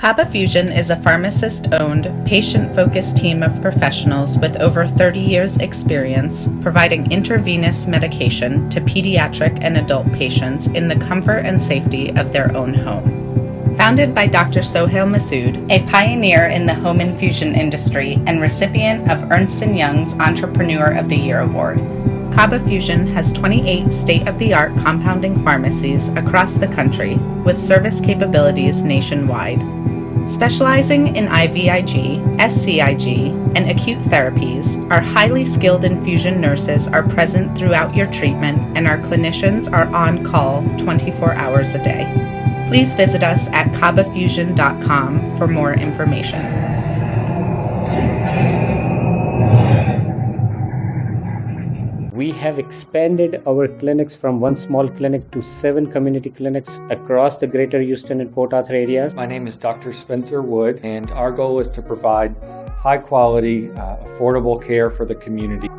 Kaba Fusion is a pharmacist-owned, patient-focused team of professionals with over 30 years' experience providing intravenous medication to pediatric and adult patients in the comfort and safety of their own home. Founded by Dr. Sohail Masood, a pioneer in the home infusion industry and recipient of Ernst & Young's Entrepreneur of the Year Award, Kaba Fusion has 28 state-of-the-art compounding pharmacies across the country with service capabilities nationwide. Specializing in IVIG, SCIG, and acute therapies, our highly skilled infusion nurses are present throughout your treatment and our clinicians are on call 24 hours a day. Please visit us at kabafusion.com for more information. We have expanded our clinics from one small clinic to 7 community clinics across the greater Houston and Port Arthur areas. My name is Dr. Spencer Wood, and our goal is to provide high quality, affordable care for the community.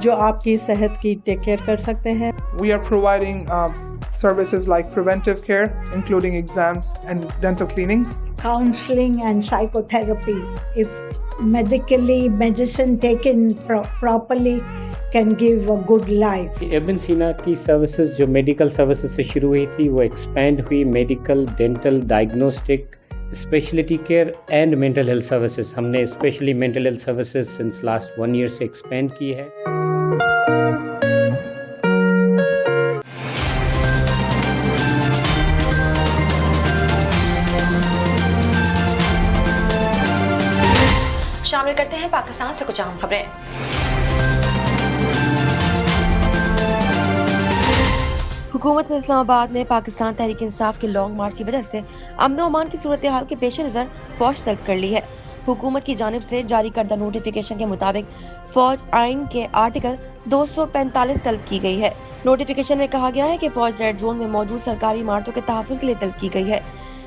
جو آپ کی صحت کی take care کر سکتے ہیں. We are providing services like preventive care, including exams and dental cleanings. Counseling and psychotherapy. If medicine taken properly can give a good life. ابن سینا کی سروسز جو میڈیکل سروسز سے شروع ہوئی تھی وہ ایکسپینڈ ہوئی medical, dental, diagnostic, speciality care and mental health services. ہم نے specially mental health services since last 1 year سے ایکسپینڈ کی ہے. شامل کرتے ہیں پاکستان سے کچھ اہم خبریں. حکومت نے اسلام آباد میں پاکستان تحریک انصاف کے لانگ مارچ کی وجہ سے امن و امان کی صورتحال کے پیش نظر فوج طلب کر لی ہے. حکومت کی جانب سے جاری کردہ نوٹیفیکیشن کے مطابق فوج آئین کے آرٹیکل 245 طلب کی گئی ہے. نوٹیفیکیشن میں کہا گیا ہے کہ فوج ریڈ زون میں موجود سرکاری عمارتوں کے تحفظ کے لیے طلب کی گئی ہے.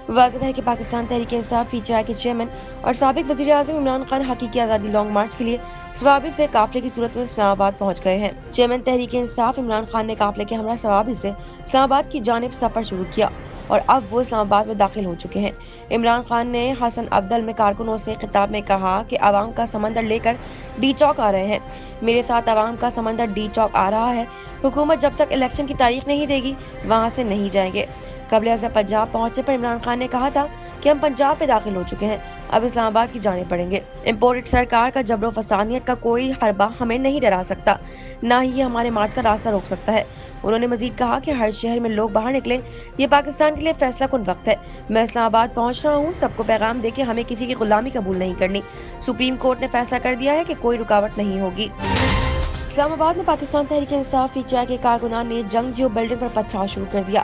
واضح ہے کہ Pakistan Tehreek Insaf P T I کے چیئرمین اور سابق وزیر اعظم عمران خان حقیقی آزادی لانگ مارچ کے لیے ثوابی سے قافلے کی صورت میں اسلام آباد پہنچ گئے ہیں. چیئرمین تحریک انصاف عمران خان نے قافلے کے ہمراہ ثوابی سے اسلام آباد کی جانب سفر شروع کیا اور اب وہ اسلام آباد میں داخل ہو چکے ہیں. عمران خان نے حسن عبدل میں کارکنوں سے خطاب میں کہا کہ عوام کا سمندر لے کر ڈی چوک آ رہے ہیں. میرے ساتھ عوام کا سمندر ڈی چوک آ رہا ہے. حکومت جب تک الیکشن کی تاریخ نہیں دے گی وہاں سے نہیں جائیں گے. قبل ازاں پنجاب پہنچنے پر عمران خان نے کہا تھا کہ ہم پنجاب پہ داخل ہو چکے ہیں، اب اسلام آباد کی جانب بڑھیں گے. امپورٹڈ سرکار کا جبر و فسانیت کا کوئی حربہ ہمیں نہیں ڈرا سکتا، نہ ہی یہ ہمارے مارچ کا راستہ روک سکتا ہے. انہوں نے مزید کہا کہ ہر شہر میں لوگ باہر نکلیں، یہ پاکستان کے لیے فیصلہ کن وقت ہے. میں اسلام آباد پہنچ رہا ہوں، سب کو پیغام دے کے ہمیں کسی کی غلامی قبول نہیں کرنی. سپریم کورٹ نے فیصلہ کر دیا ہے کہ کوئی رکاوٹ نہیں ہوگی. اسلام آباد میں Pakistan Tehreek Insaf P T I کے کارکنان نے جنگ جیو بلڈنگ پر پتھراؤ شروع کر دیا.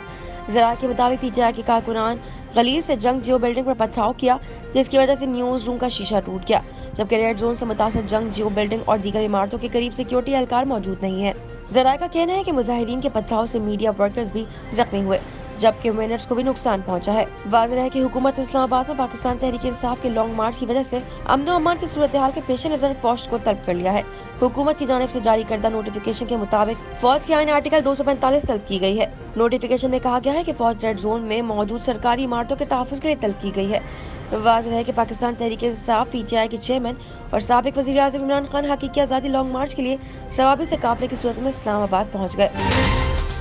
ذرائع کے مطابق پی ٹی آئی کے کارکنان غلیظ سے جنگ جیو بلڈنگ پر پتھراؤ کیا، جس کی وجہ سے نیوز روم کا شیشہ ٹوٹ گیا، جبکہ ریڈ زون سے متاثر جنگ جیو بلڈنگ اور دیگر عمارتوں کے قریب سیکیورٹی اہلکار موجود نہیں ہے. ذرائع کا کہنا ہے کہ مظاہرین کے پتھراؤ سے میڈیا ورکرز بھی زخمی ہوئے، جبکہ مینرز کو بھی نقصان پہنچا ہے. واضح ہے کہ حکومت اسلام آباد میں پاکستان تحریک انصاف کے لانگ مارچ کی وجہ سے امن و امان کی صورتحال کے پیش نظر فوج کو طلب کر لیا ہے. حکومت کی جانب سے جاری کردہ نوٹیفیکیشن کے مطابق فوج کے آئین آرٹیکل 245 طلب کی گئی ہے. نوٹیفیکیشن میں کہا گیا ہے کہ فوج ریڈ زون میں موجود سرکاری عمارتوں کے تحفظ کے لیے طلب کی گئی ہے. واضح ہے کہ Pakistan Tehreek Insaf P T I کے چیئرمین اور سابق وزیر اعظم عمران خان حقیقی آزادی لانگ مارچ کے لیے ثوابی سے قافلے کی صورت میں اسلام آباد پہنچ گئے.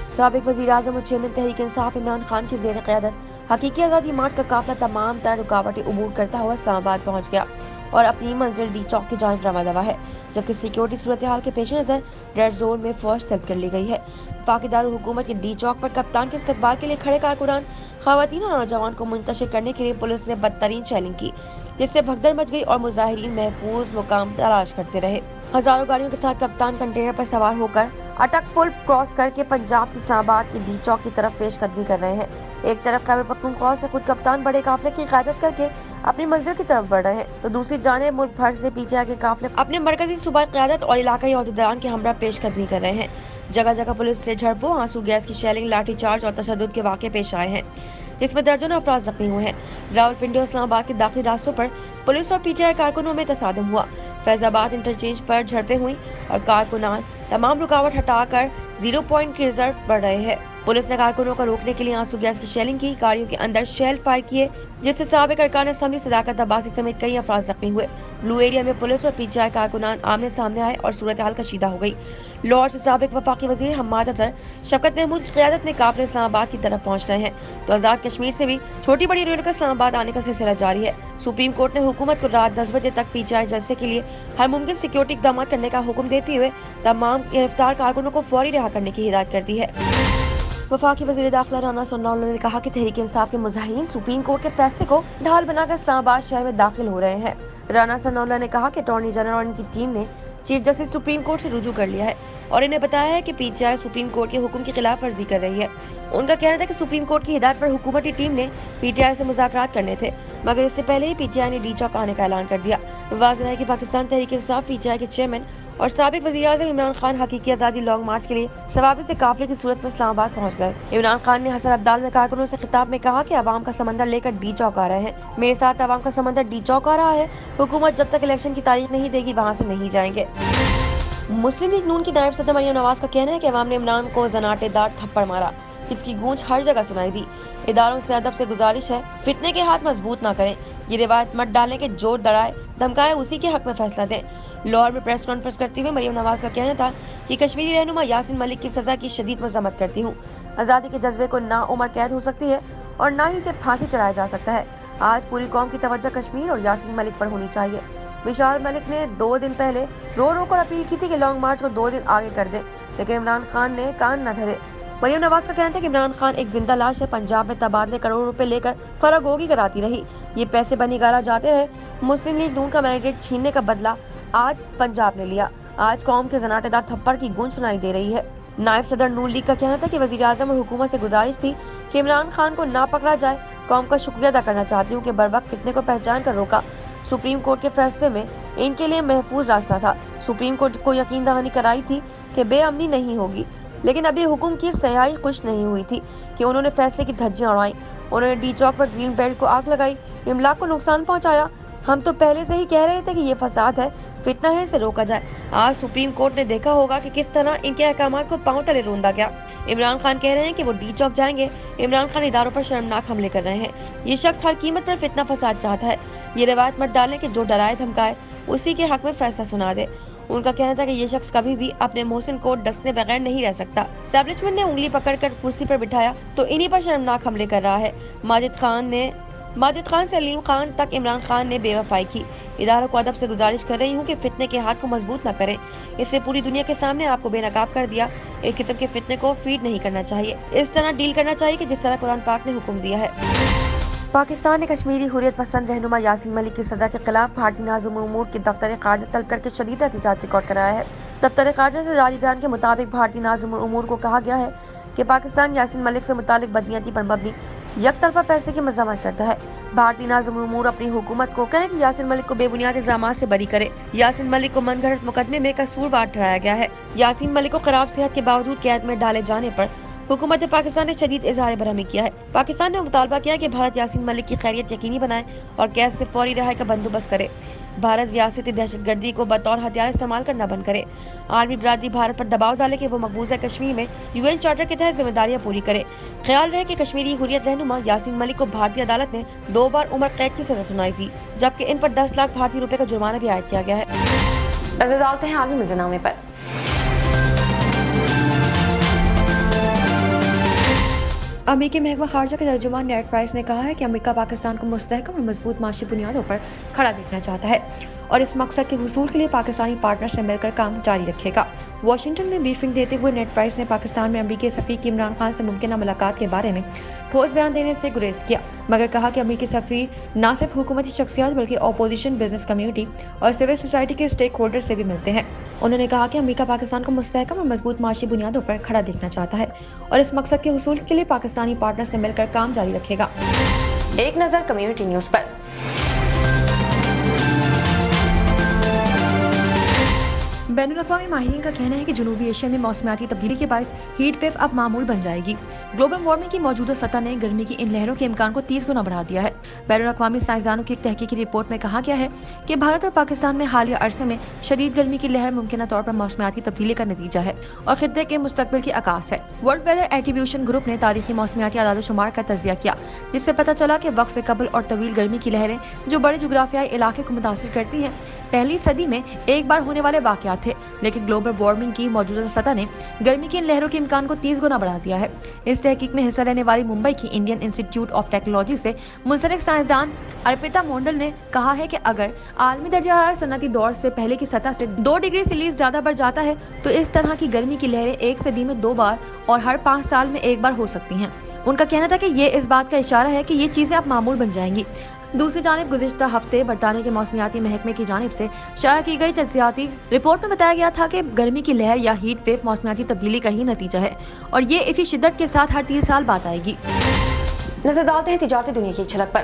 سابق وزیر اعظم اور چیئرمین تحریک انصاف عمران خان کی زیر قیادت حقیقی آزادی مارچ کا قافلہ تمام تر رکاوٹیں عبور کرتا ہوا اسلام آباد پہنچ گیا اور اپنی منزل ڈی چوک کی جانب روانہ ہوا ہے، جبکہ سیکیورٹی صورتحال کے پیش نظر ریڈ زون میں فوج طلب کر لی گئی ہے. وفاقی دارالحکومت کے ڈی چوک پر کپتان کے استقبال کے لیے کھڑے کارکنان، خواتین اور نوجوان کو منتشر کرنے کے لیے پولیس نے بدترین چیلنج کی، جس سے بھگدڑ مچ گئی اور مظاہرین محفوظ مقام تلاش کرتے رہے. ہزاروں گاڑیوں کے ساتھ کپتان کنٹینر پر سوار ہو کر اٹک پل کراس کر کے پنجاب سے اسلام آباد کی ڈی چوک کی طرف پیش قدمی کر رہے ہیں. ایک طرف خیبر پختونخوا سے خود کپتان بڑے قافلے کی قیادت کر کے اپنی منزل کی طرف بڑھ رہے ہیں، تو دوسری جانب ملک بھر سے پی ٹی آئی کے قافلے اپنے مرکزی صوبائی قیادت اور علاقائی عہدیداران کے ہمراہ پیش قدمی کر رہے ہیں. جگہ جگہ پولیس سے جھڑپوں، آنسو گیس کی شیلنگ، لاٹھی چارج اور تشدد کے واقعے پیش آئے ہیں، جس میں درجنوں افراد زخمی ہوئے ہیں. راولپنڈی اور اسلام آباد کے داخلی راستوں پر پولیس اور پی ٹی آئی کارکنوں میں تصادم ہوا. فیض آباد انٹرچینج پر جھڑپیں ہوئیں اور کارکنان تمام رکاوٹ ہٹا کر 0 پوائنٹ کی ریزرو بڑھ رہے ہیں. پولیس نے کارکنوں کو روکنے کے لیے آنسو گیس کی شیلنگ کی، گاڑیوں کے اندر شیل فائر کیے، جس سے سابق ارکان اسمبلی صداقت عباسی سمیت کئی افراد زخمی ہوئے. بلو ایریا میں پولیس اور پی ٹی آئی کارکنان آمنے سامنے آئے اور صورتحال کشیدہ ہو گئی. لاہور سے سابق وفاقی وزیر حماد اظہر شفقت محمود کی قیادت میں قافلے اسلام آباد کی طرف پہنچ رہے ہیں، تو آزاد کشمیر سے بھی چھوٹی بڑی ریلوں کا اسلام آباد آنے کا سلسلہ جاری ہے. سپریم کورٹ نے حکومت کو رات 10 بجے تک پی ٹی آئی جلسے کے لیے ہر ممکن سیکیورٹی اقدامات کرنے کا حکم دیتے ہوئے تمام گرفتار کارکنوں کو فوری رہا کرنے کی ہدایت کر دی ہے. وفاقی وزیر داخلہ رانا ثناء اللہ نے کہا کہ تحریک انصاف کے مظاہرین سپریم کورٹ کے فیصلے کو ڈھال بنا کر اسلام آباد شہر میں داخل ہو رہے ہیں. رانا ثناء اللہ نے کہا کہ اٹارنی جنرل اور ان کی ٹیم نے چیف جسٹس سپریم کورٹ سے رجوع کر لیا ہے اور انہیں بتایا ہے کہ P T I supreme court کے حکم کی خلاف ورزی کر رہی ہے. ان کا کہنا تھا کہ سپریم کورٹ کی ہدایت پر حکومتی ٹیم نے پی ٹی آئی سے مذاکرات کرنے تھے، مگر اس سے پہلے ہی پی ٹی آئی نے ڈی چوک آنے کا اعلان کر دیا. واضح ہے کہ Pakistan Tehreek Insaf P T I کے چیئرمین اور سابق وزیر اعظم عمران خان حقیقی آزادی لانگ مارچ کے لیے ثوابی سے قافلے کی صورت میں اسلام آباد پہنچ گئے. عمران خان نے حسن عبدال میں کارکنوں سے خطاب میں کہا کہ عوام کا سمندر لے کر ڈی چوک آ رہے ہیں. میرے ساتھ عوام کا سمندر ڈی چوک آ رہا ہے. حکومت جب تک الیکشن کی تاریخ نہیں دے گی وہاں سے نہیں جائیں گے. مسلم لیگ نون کی نائب صدر مریم نواز کا کہنا ہے کہ عوام نے عمران کو زناٹے دار تھپڑ مارا، اس کی گونج ہر جگہ سنائی دی۔ اداروں سے ادب سے گزارش ہے فتنے کے ہاتھ مضبوط نہ کریں، یہ روایت مت ڈالیں کہ جو ڈرائے دھمکائے اسی کے حق میں فیصلہ دیں۔ لاہور میں پریس کانفرنس کرتے ہوئے مریم نواز کا کہنا تھا کہ کشمیری رہنما یاسین ملک کی سزا کی شدید مذمت کرتی ہوں۔ آزادی کے جذبے کو نہ عمر قید ہو سکتی ہے اور نہ ہی اسے پھانسی چڑھایا جا سکتا ہے۔ آج پوری قوم کی توجہ کشمیر اور یاسین ملک پر ہونی چاہیے۔ بشار ملک نے 2 دن پہلے رو رو کر اپیل کی تھی کہ لانگ مارچ کو 2 دن آگے کر دیں، لیکن عمران خان نے کان نہ دھرے۔ مریم نواز کا کہنا تھا کہ عمران خان ایک زندہ لاش ہے، پنجاب میں تبادلے کروڑوں روپے لے کر فراگوگی کراتی رہی، یہ پیسے بنی گالا جاتے رہے۔ مسلم لیگ نون کا مینڈیٹ چھیننے کا بدلہ آج پنجاب نے لیا۔ آج قوم کے زناٹے دار تھپڑ کی گونج سنائی دے رہی ہے۔ نائب صدر نون لیگ کا کہنا تھا کہ وزیر اعظم اور حکومت سے گزارش تھی کہ عمران خان کو نہ پکڑا جائے۔ قوم کا شکریہ ادا کرنا چاہتی ہوں کہ بروقت فتنے کو پہچان کر روکا۔ سپریم کورٹ کے فیصلے میں ان کے لیے محفوظ راستہ تھا۔ سپریم کورٹ کو یقین دہانی کرائی تھی کہ بے امنی نہیں ہوگی، لیکن ابھی حکم کی سیاہی خوش نہیں ہوئی تھی کہ انہوں نے فیصلے کی دھجیاں اڑائیں۔ انہوں نے ڈی چوک پر گرین بیلٹ کو آگ لگائی، املاک کو نقصان پہنچایا۔ ہم تو پہلے سے ہی کہہ رہے تھے کہ یہ فساد ہے، فتنہ ہے، اسے روکا جائے۔ آج سپریم کورٹ نے دیکھا ہوگا کہ کس طرح ان کے احکامات کو پاؤں تلے روندا گیا۔ عمران خان کہہ رہے ہیں کہ وہ ڈی چوک جائیں گے۔ عمران خان اداروں پر شرمناک حملے کر رہے ہیں۔ یہ شخص ہر قیمت پر فتنہ فساد چاہتا ہے۔ یہ روایت مت ڈالیں کہ جو ڈرائے دھمکائے اسی کے حق میں فیصلہ سنا دے۔ ان کا کہنا تھا کہ یہ شخص کبھی بھی اپنے محسن کو ڈسنے بغیر نہیں رہ سکتا۔ اسٹیبلشمنٹ نے انگلی پکڑ کر کرسی پر بٹھایا تو انہی پر شرمناک حملے کر رہا ہے۔ ماجد خان سے علیم خان تک عمران خان نے بے وفائی کی۔ اداروں کو ادب سے گزارش کر رہی ہوں کہ فتنے کے ہاتھ کو مضبوط نہ کریں، اس سے پوری دنیا کے سامنے آپ کو بے نقاب کر دیا۔ اس قسم کے فتنے کو فیڈ نہیں کرنا چاہیے، اس طرح ڈیل کرنا چاہیے کہ جس طرح قرآن پاک نے حکم دیا ہے۔ پاکستان نے کشمیری حریت پسند رہنما یاسین ملک کی سزا کے خلاف بھارتی ناظم الامور کی دفتر خارجہ طلب کر کے شدید احتجاج ریکارڈ کرایا ہے۔ دفتر خارجہ سے جاری بیان کے مطابق بھارتی ناظم الامور کو کہا گیا ہے کہ پاکستان یاسین ملک سے متعلق بدنیتی پر مبنی یک طرفہ فیصلے کی مذمت کرتا ہے۔ بھارتی ناظم الامور اپنی حکومت کو کہیں کہ یاسین ملک کو بے بنیاد الزامات سے بری کرے۔ یاسین ملک کو من گھڑت مقدمے میں قصوروار ٹھہرایا گیا ہے۔ یاسین ملک کو خراب صحت کے باوجود قید میں ڈالے جانے پر حکومت پاکستان نے شدید اظہار برہمی کیا ہے۔ پاکستان نے مطالبہ کیا کہ بھارت یاسین ملک کی خیریت یقینی بنائے اور قید سے فوری رہائی کا بندوبست کرے۔ بھارت ریاستی دہشت گردی کو بطور ہتھیار استعمال کرنا بند کرے۔ عالمی برادری بھارت پر دباؤ ڈالے کہ وہ مقبوضہ کشمیر میں UN چارٹر کے تحت ذمہ داریاں پوری کرے۔ خیال رہے کہ کشمیری حریت رہنما یاسین ملک کو بھارتی عدالت نے 2 بار عمر قید کی سزا سنائی تھی، جبکہ ان پر 10 لاکھ بھارتی روپے کا جرمانہ بھی عائد کیا گیا ہے۔ نظر ڈالتے ہیں عالمی منظرنامے پر۔ امریکی محکمہ خارجہ کے ترجمان نیڈ پرائس نے کہا ہے کہ امریکہ پاکستان کو مستحکم اور مضبوط معاشی بنیادوں پر کھڑا دیکھنا چاہتا ہے اور اس مقصد کے حصول کے لیے پاکستانی پارٹنر سے مل کر کام جاری رکھے گا۔ واشنگٹن میں بریفنگ دیتے ہوئے نیڈ پرائس نے پاکستان میں امریکی سفیر کی عمران خان سے ممکنہ ملاقات کے بارے میں ٹھوس بیان دینے سے گریز کیا، مگر کہا کہ امریکی سفیر نہ صرف حکومتی شخصیات بلکہ اپوزیشن، بزنس کمیونٹی اور سول سوسائٹی کے اسٹیک ہولڈر سے بھی ملتے ہیں۔ انہوں نے کہا کہ امریکہ پاکستان کو مستحکم اور مضبوط معاشی بنیادوں پر کھڑا دیکھنا چاہتا ہے اور اس مقصد کے حصول کے لیے پاکستانی پارٹنر سے مل کر کام جاری رکھے گا۔ ایک نظر کمیونٹی نیوز پر۔ بین الاقوامی ماہرین کا کہنا ہے کہ جنوبی ایشیا میں موسمیاتی تبدیلی کے باعث ہیٹ ویو اب معمول بن جائے گی۔ گلوبل وارمنگ کی موجودہ سطح نے گرمی کی ان لہروں کے امکان کو 30 گنا بڑھا دیا ہے۔ بین الاقوامی سائنسدانوں کی ایک تحقیقی رپورٹ میں کہا گیا ہے کہ بھارت اور پاکستان میں حالیہ عرصے میں شدید گرمی کی لہر ممکنہ طور پر موسمیاتی تبدیلی کا نتیجہ ہے اور خطے کے مستقبل کی عکاس ہے۔ ورلڈ ویدر ایٹریبیوشن گروپ نے تاریخی موسمیاتی اعداد و شمار کا تجزیہ کیا، جس سے پتہ چلا کہ وقت سے قبل اور طویل گرمی کی لہریں جو بڑے جغرافیائی علاقے کو متاثر کرتی ہیں پہلی صدی میں ایک بار ہونے والے واقعات تھے، لیکن گلوبل وارمنگ کی موجودہ سطح نے گرمی کی ان لہروں کے امکان کو 30 گنا بڑھا دیا ہے۔ اس تحقیق میں حصہ لینے والی ممبئی کی انڈین انسٹیٹیوٹ آف ٹیکنالوجی سے منسلک سائنسدان ارپیتا مونڈل نے کہا ہے کہ اگر عالمی درجہ حرارت صنعتی دور سے پہلے کی سطح سے 2 ڈگری سیلسیس زیادہ بڑھ جاتا ہے تو اس طرح کی گرمی کی لہریں ایک صدی میں 2 بار اور ہر 5 سال میں 1 بار ہو سکتی ہیں۔ ان کا کہنا تھا کہ یہ اس بات کا اشارہ ہے کہ یہ چیزیں اب معمول بن جائیں گی۔ دوسری جانب گزشتہ ہفتے برطانیہ کے موسمیاتی محکمے کی جانب سے شائع کی گئی تجزیاتی رپورٹ میں بتایا گیا تھا کہ گرمی کی لہر یا ہیٹ ویو موسمیاتی تبدیلی کا ہی نتیجہ ہے اور یہ اسی شدت کے ساتھ ہر 30 سال بعد آئے گی۔ نظر ڈالتے ہیں تجارتی دنیا کی جھلک پر۔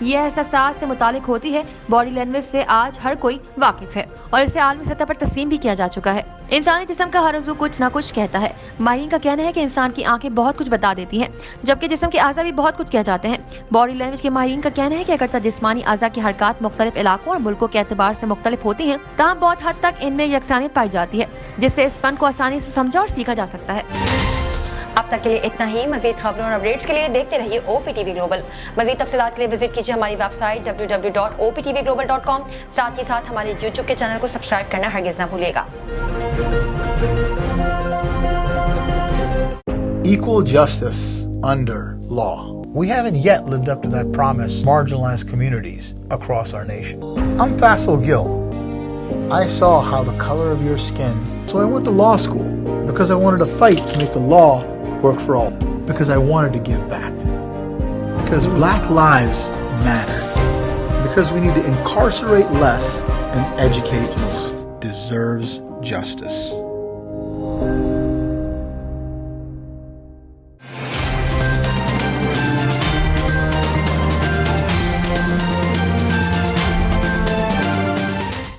یہ احساسات سے متعلق ہوتی ہے باڈی لینگویج سے آج ہر کوئی واقف ہے اور اسے عالمی سطح پر تسلیم بھی کیا جا چکا ہے۔ انسانی جسم کا ہر عضو کچھ نہ کچھ کہتا ہے۔ ماہرین کا کہنا ہے کہ انسان کی آنکھیں بہت کچھ بتا دیتی ہیں جبکہ جسم کے اعضاء بھی بہت کچھ کہہ جاتے ہیں۔ باڈی لینگویج کے ماہرین کا کہنا ہے کہ اگرچہ جسمانی اعضاء کی حرکات مختلف علاقوں اور ملکوں کے اعتبار سے مختلف ہوتی ہیں تاہم بہت حد تک ان میں یکسانیت پائی جاتی ہے جس سے اس فن کو آسانی سے سمجھا اور سیکھا جا سکتا ہے۔ اب تک کے لیے اتنا ہی۔ مزید خبروں اور اپڈیٹس کے لیے دیکھتے رہیے OPTV گلوبل۔ مزید تفصیلات کے لیے وزٹ کیجیے ہماری ویب سائٹ www.optvglobal.com۔ ساتھ ہی ساتھ ہمارے YouTube کے چینل کو سبسکرائب کرنا ہرگز نہ بھولیے گا۔ Equal justice under law. We haven't yet lived up to that promise for marginalized communities across our nation. I'm Faisal Gill. I saw how the color of your skin, so I went to law school because I wanted to fight to make the law work for all, because I wanted to give back, because black lives matter, because we need to incarcerate less and educate who deserves justice.